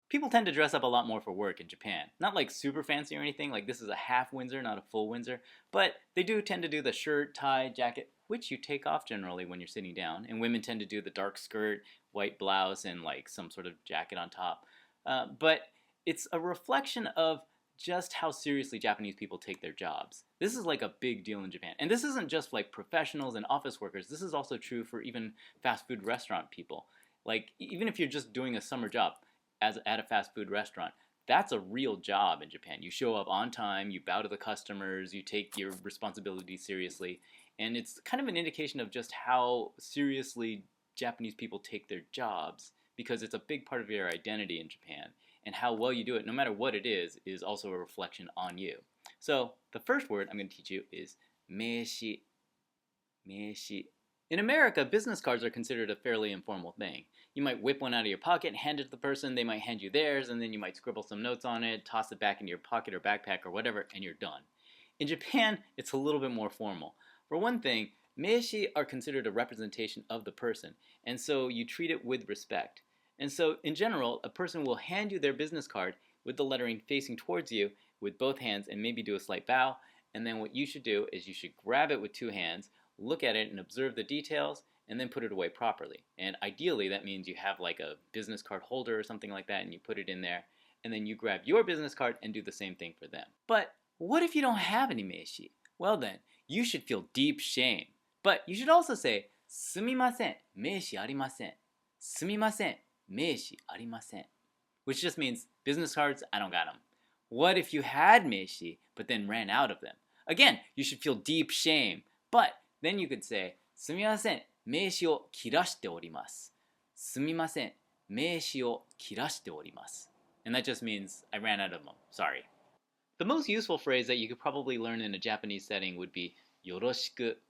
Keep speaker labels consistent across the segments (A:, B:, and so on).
A: People tend to dress up a lot more for work in Japan. Not like super fancy or anything, like this is a half Windsor, not a full Windsor, but they do tend to do the shirt, tie, jacket, which you take off generally when you're sitting down, and women tend to do the dark skirt, white blouse, and like some sort of jacket on top. But it's a reflection of just how seriously Japanese people take their jobs. This is like a big deal in Japan. And this isn't just like professionals and office workers, this is also true for even fast food restaurant people. Like, even if you're just doing a summer job, at a fast food restaurant, that's a real job in Japan. You show up on time, you bow to the customers, you take your responsibilities seriously, and it's kind of an indication of just how seriously Japanese people take their jobs because it's a big part of their identity in Japan. And how well you do it, no matter what it is also a reflection on you. So the first word I'm going to teach you is meishi. Meishi. In America, business cards are considered a fairly informal thing. You might whip one out of your pocket, hand it to the person, they might hand you theirs, and then you might scribble some notes on it, toss it back into your pocket or backpack or whatever, and you're done. In Japan, it's a little bit more formal. For one thing, meishi are considered a representation of the person, and so you treat it with respect. And so, in general, a person will hand you their business card with the lettering facing towards you with both hands and maybe do a slight bow, and then what you should do is you should grab it with two hands, look at it and observe the details, and then put it away properly. And ideally, that means you have like a business card holder or something like that, and you put it in there, and then you grab your business card and do the same thing for them. But what if you don't have any meishi? Well then, you should feel deep shame. But you should also say, sumimasen, meishi arimasen. Sumimasen, meishi arimasen. Which just means, business cards, I don't got them. What if you had meishi, but then ran out of them? Again, you should feel deep shame. But then you could say, すみません、名刺を切らしております。すみません、名刺を切らしております。And that just means, I ran out of them. Sorry. The most useful phrase that you could probably learn in a Japanese setting would be よろしく,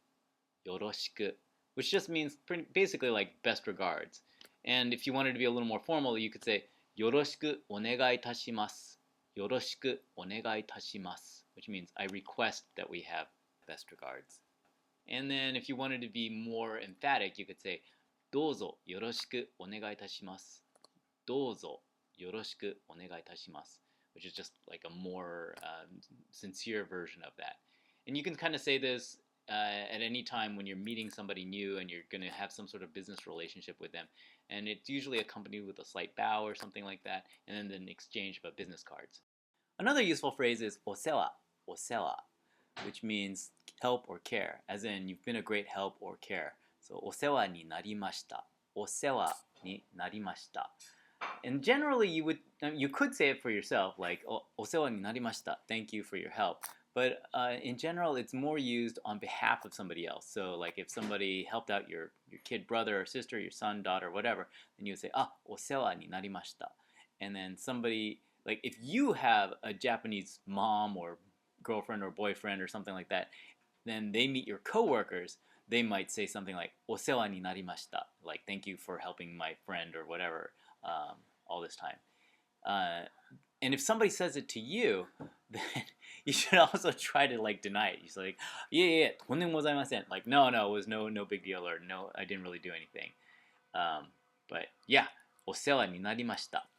A: よろしく, which just means basically like best regards. And if you wanted to be a little more formal, you could say よろしくお願いいたします。よろしくお願いいたします. Which means, I request that we have best regards. And then if you wanted to be more emphatic, you could say どうぞよろしくお願いいたします。どうぞよろしくお願いいたします. Which is just like a more sincere version of that. And you can kind of say this at any time when you're meeting somebody new and you're going to have some sort of business relationship with them. And it's usually accompanied with a slight bow or something like that, and then an exchange of business cards. Another useful phrase is お世話, お世話, which means help or care, as in you've been a great help or care. So お世話になりました. お世話になりました. And generally you could say it for yourself, like お世話になりました. Thank you for your help. But in general, it's more used on behalf of somebody else. So like if somebody helped out your kid brother or sister, your son, daughter, whatever, then you would say, お世話になりました. And then somebody, like if you have a Japanese mom or girlfriend or boyfriend or something like that, then they meet your coworkers, they might say something like お世話になりました, like thank you for helping my friend or whatever all this time. And if somebody says it to you, then you should also try to like deny it. You're like, yeah, とんでもございません. Like, no, it was no big deal, or no, I didn't really do anything. But yeah, お世話になりました.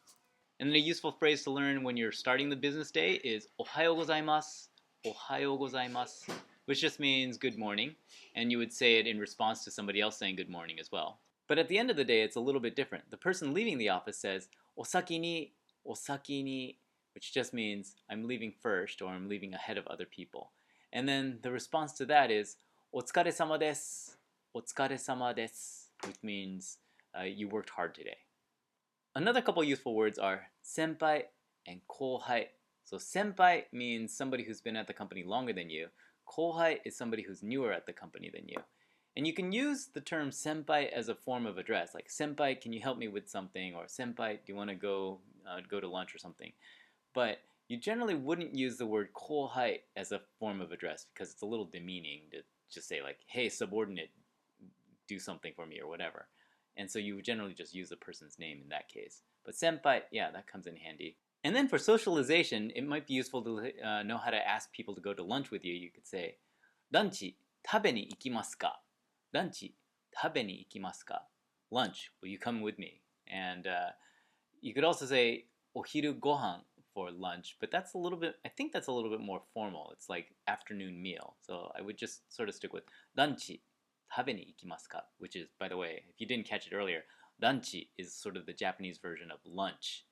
A: And then a useful phrase to learn when you're starting the business day is おはようございます. おはようございます. Which just means good morning, and you would say it in response to somebody else saying good morning as well. But at the end of the day, it's a little bit different. The person leaving the office says お先に, お先に, which just means I'm leaving first, or I'm leaving ahead of other people. And then the response to that is お疲れ様です. お疲れ様です, which means you worked hard today. Another couple useful words are 先輩 and 後輩. So 先輩 means somebody who's been at the company longer than you. 後輩 is somebody who's newer at the company than you. And you can use the term 先輩 as a form of address, like 先輩, can you help me with something? Or 先輩, do you want to go to lunch or something? But you generally wouldn't use the word 後輩 as a form of address because it's a little demeaning to just say like, hey, subordinate, do something for me or whatever. And so you would generally just use the person's name in that case. But 先輩, yeah, that comes in handy. And then for socialization, it might be useful to know how to ask people to go to lunch with you. You could say, ランチ食べに行きますか? ランチ食べに行きますか? Lunch, will you come with me? And you could also say, ohiru gohan for lunch, but that's a little bit, I think that's a little bit more formal. It's like afternoon meal. So I would just sort of stick with ranchi, 食べに行きますか? Which is, by the way, if you didn't catch it earlier, ranchi is sort of the Japanese version of lunch.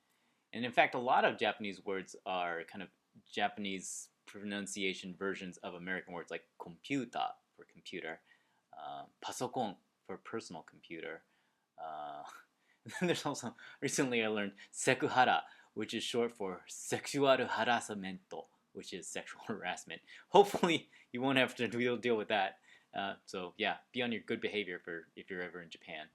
A: And in fact, a lot of Japanese words are kind of Japanese pronunciation versions of American words, like computer for computer, pasokon for personal computer. Then there's also, recently I learned sekuhara, which is short for sexual harassment, which is sexual harassment. Hopefully you won't have to deal with that. So yeah, be on your good behavior for if you're ever in Japan.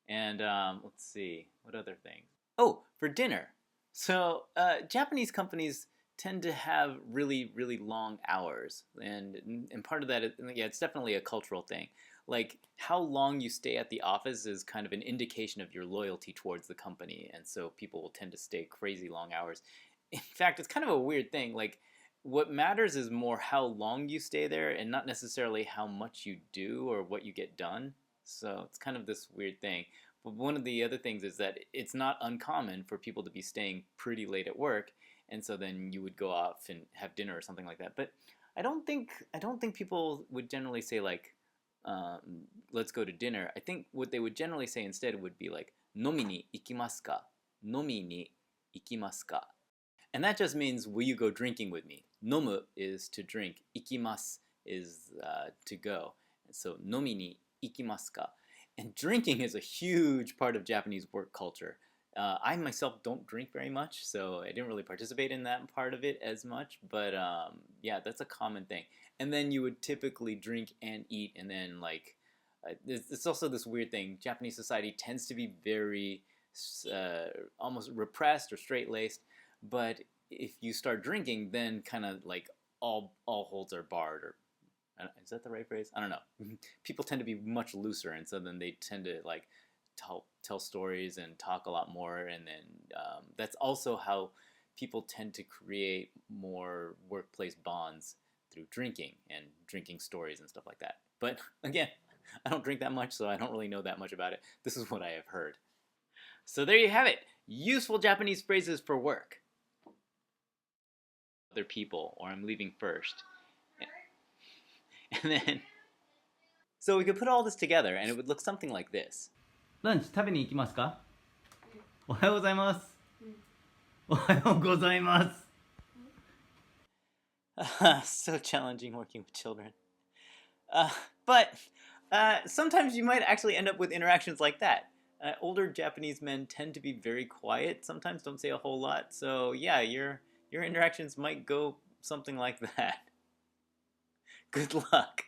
A: And let's see, what other things? Oh, for dinner. So Japanese companies tend to have really, really long hours, and part of that is, yeah, it's definitely a cultural thing. Like how long you stay at the office is kind of an indication of your loyalty towards the company, and so people will tend to stay crazy long hours. In fact, it's kind of a weird thing. Like what matters is more how long you stay there, and not necessarily how much you do or what you get done. So it's kind of this weird thing. But one of the other things is that it's not uncommon for people to be staying pretty late at work, and so then you would go off and have dinner or something like that. But I don't think people would generally say like, let's go to dinner. I think what they would generally say instead would be like, 飲みに行きますか? 飲みに行きますか? And that just means, will you go drinking with me? 飲む is to drink. 行きます is to go. So 飲みに行きますか? And drinking is a huge part of Japanese work culture. I myself don't drink very much, so I didn't really participate in that part of it as much. But yeah, that's a common thing. And then you would typically drink and eat, and then like it's also this weird thing. Japanese society tends to be very almost repressed or straight-laced, but if you start drinking, then kind of like all holds are barred, or is that the right phrase? I don't know. People tend to be much looser, and so then they tend to like tell stories and talk a lot more, and then that's also how people tend to create more workplace bonds through drinking and drinking stories and stuff like that. But again, I don't drink that much, so I don't really know that much about it. This is what I have heard. So there you have it. Useful Japanese phrases for work. Other people, or I'm leaving first. And then, so we could put all this together and it would look something like this. ランチ食べに行きますか? おはようございます。おはようございます。So challenging working with children. But sometimes you might actually end up with interactions like that. Older Japanese men tend to be very quiet, sometimes don't say a whole lot. So yeah, your interactions might go something like that. Good luck.